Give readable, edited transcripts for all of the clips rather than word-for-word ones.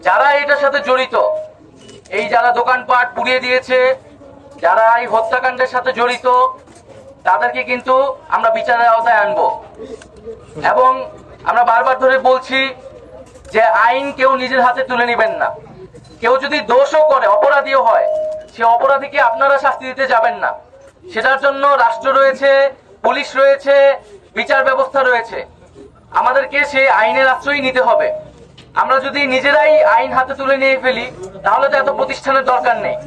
যারা এটার সাথে জড়িত, এই যারা দোকানপাট পুড়িয়ে দিয়েছে, যারা এই হত্যাকাণ্ডের সাথে জড়িত, তাদেরকে কিন্তু আমরা বিচারের আওতায় আনবো। এবং আমরা বারবার ধরে বলছি যে আইন কেউ নিজের হাতে তুলে নেবেন না। কেউ যদি দোষও করে, অপরাধীও হয়, সে অপরাধীকে আপনারা শাস্তি দিতে যাবেন না। সেটার জন্য রাষ্ট্র রয়েছে, পুলিশ রয়েছে, বিচার ব্যবস্থা রয়েছে। আমাদেরকে সেই আইনের আশ্রয় নিতে হবে। আমরা যদি নিজেরাই আইন হাতে তুলে নিয়ে ফেলি, তাহলে তো এত প্রতিষ্ঠানের দরকার নেই।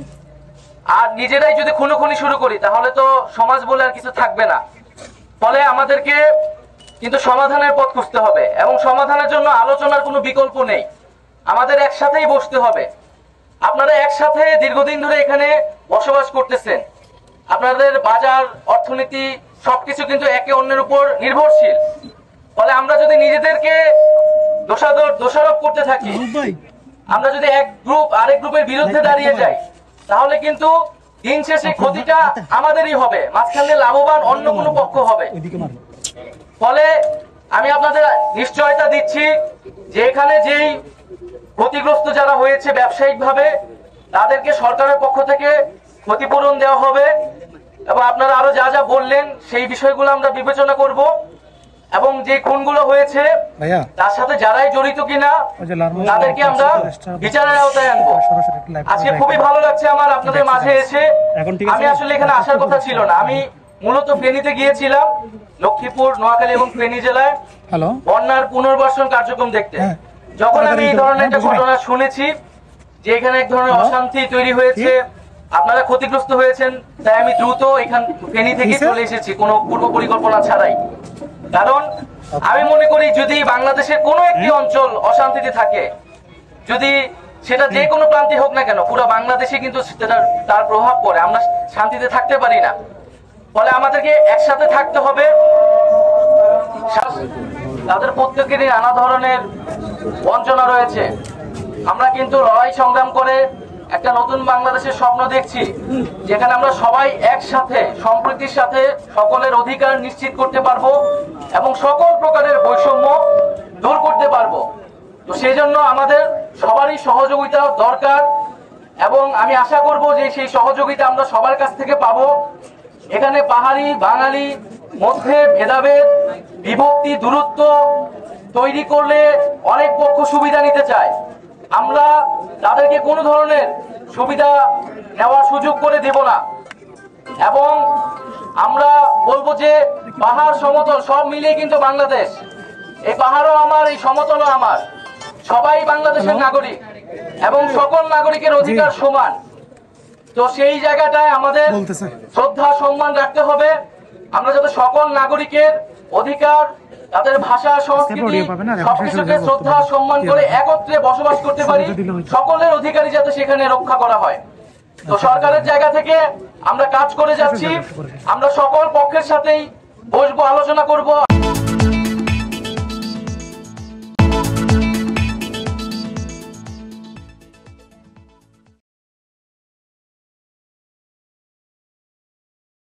আর নিজেরাই যদি খুনোখুনি শুরু করি, তাহলে তো সমাজ বলে আর কিছু থাকবে না। ফলে আমাদেরকে কিন্তু সমাধানের পথ খুঁজতে হবে, এবং সমাধানের জন্য আলোচনার কোনো বিকল্প নেই। আমাদের একসাথেই বসতে হবে। আপনারা একসাথে দীর্ঘদিন ধরে এখানে বসবাস করতেছেন, আপনাদের বাজার, অর্থনীতি সবকিছু কিন্তু একে অন্যের উপর নির্ভরশীল। ফলে আমরা যদি নিজেদেরকে দোষারোপ করতে থাকি, আমরা যদি এক গ্রুপ আরেক গ্রুপের বিরুদ্ধে দাঁড়িয়ে যাই, তাহলে কিন্তু দিন শেষে ক্ষতিটা আমাদেরই হবে, মাঝখানে লাভবান অন্য কোনো পক্ষ হবে। ফলে আমি আপনাদের নিশ্চয়তা দিচ্ছি যে এখানে যেই ক্ষতিগ্রস্ত যারা হয়েছে ব্যবসায়িক ভাবে, তাদেরকে সরকারের পক্ষ থেকে ক্ষতিপূরণ দেওয়া হবে। এবং আপনারা আরো যা যা বললেন সেই বিষয়গুলো আমরা বিবেচনা করব, এবং যে খুনগুলো হয়েছে তার সাথে যারাই জড়িত কিনা তাদেরকে আমরা বিচারের আওতায় আনবো। আজকে খুবই ভালো লাগছে আমার আপনাদের মাঝে এসে। আমি আসলে এখানে আসার কথা ছিল না, আমি মূলত ফেনীতে গিয়েছিলাম, লক্ষ্মীপুর, নোয়াখালী এবং ফেনী জেলায় বন্যার পুনর্বাসন কার্যক্রম দেখতে। যখন আমি এই ধরনের একটা ঘটনা শুনেছি যে এখানে এক ধরনের অশান্তি তৈরি হয়েছে, আপনারা ক্ষতিগ্রস্ত হয়েছেন, তাই আমি দ্রুত এখান ফেনী থেকে চলে এসেছি কোনো পূর্ব পরিকল্পনা ছাড়াই। কারণ আমি মনে করি যদি বাংলাদেশের কোনো একটি অঞ্চল অশান্তিতে থাকে, যদি সেটা যে কোনো প্রান্তে হোক না কেন, পুরো বাংলাদেশে কিন্তু তার প্রভাব পড়ে, আমরা শান্তিতে থাকতে পারি না। ফলে আমাদেরকে একসাথে থাকতে হবে। তাদের প্রত্যেকেরই নানা ধরনের বঞ্চনা রয়েছে। আমরা কিন্তু লড়াই সংগ্রাম করে একটা নতুন বাংলাদেশের স্বপ্ন দেখছি, যেখানে আমরা সবাই একসাথে সম্প্রীতির সাথে সকলের অধিকার নিশ্চিত করতে পারবো এবং সকল প্রকারের বৈষম্য দূর করতে পারবো। তো সেই জন্য আমাদের সবারই সহযোগিতা দরকার, এবং আমি আশা করব যে সেই সহযোগিতা আমরা সবার কাছ থেকে পাবো। এখানে পাহাড়ি বাঙালি মধ্যে ভেদাভেদ, বিভক্তি, দূরত্ব তৈরি করলে অনেক পক্ষ সুবিধা নিতে চায়। আমরা তাদেরকে কোনো ধরনের সুবিধা নেওয়ার সুযোগ করে দেব না, এবং আমরা বলবো যে পাহাড় সমতল সব মিলিয়ে কিন্তু বাংলাদেশ। এই পাহাড়ও আমার, এই সমতলও আমার, সবাই বাংলাদেশের নাগরিক এবং সকল নাগরিকের অধিকার সমান। তো সেই জায়গাটায় আমাদের শ্রদ্ধা সম্মান রাখতে হবে। আমরা যাতে সকল নাগরিকের অধিকার, তাদের ভাষা, সংস্কৃতি সবকিছুকে শ্রদ্ধা সম্মান করে একত্রে বসবাস করতে পারি, সকলের অধিকারই যাতে সেখানে রক্ষা করা হয়। তো সরকারের জায়গা থেকে আমরা কাজ করে যাচ্ছি, আমরা সকল পক্ষের সাথেই বসবো, আলোচনা করব,